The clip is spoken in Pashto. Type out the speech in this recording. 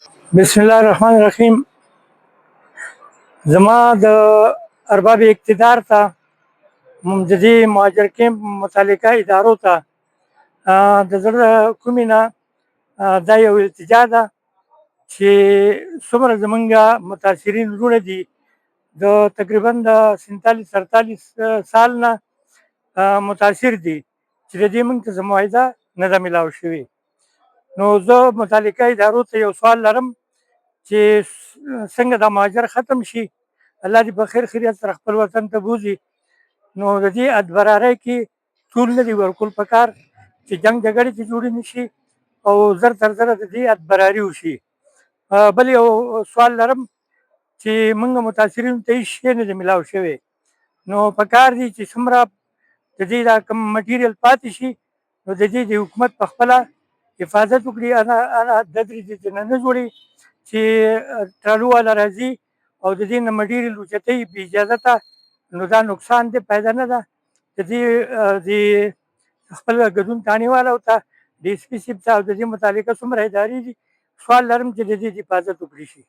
بسم الله الرحمن الرحیم. زما د ارباب اقتدار ته د دې مهاجر کیمپ متعلقه ادارو ته د زړه کومې نه دا یو التجا ده چې څومره زمونږ متاثرین وروڼه دي د تقریبا د 47 سال نه متاثر دي چې د دې موږ ته څه معاهده نه ده میلاو شوې. نو زه متعلقه ادارو ته یو سوال لرم چې څنګه دا مهاجر ختم شي، الله دې په خیر خیریت سره خپل وطن ته بوځي. نو د دې ادبرارۍ کې ټول نه دي ورکول پکار چې جنګ جګړې ته جوړې نه شي او زر تر زره د دې ادبراري وشي. بل یو سوال لرم چې موږ متاثرینو ته هېڅ شی نه دی میلاو شوی، نو پکار دي چې څومره د دې دا کوم مټیریل پاتې شي نو د دې د حکومت په خپله حفاظت وکړي، انا ددرې دې نه نه جوړي چې ټرالو والا راځي او د دې نه مټیریل اوچتوي بې اجازته، نو دا نقصان دی، پیدا نه ده. د دې د خپل ګډون تاني والو ته ډي اس پي صاحب ته او د دې متعلقه څومره ادارې دي سوال لرم چې د دې حفاظت وکړي شي.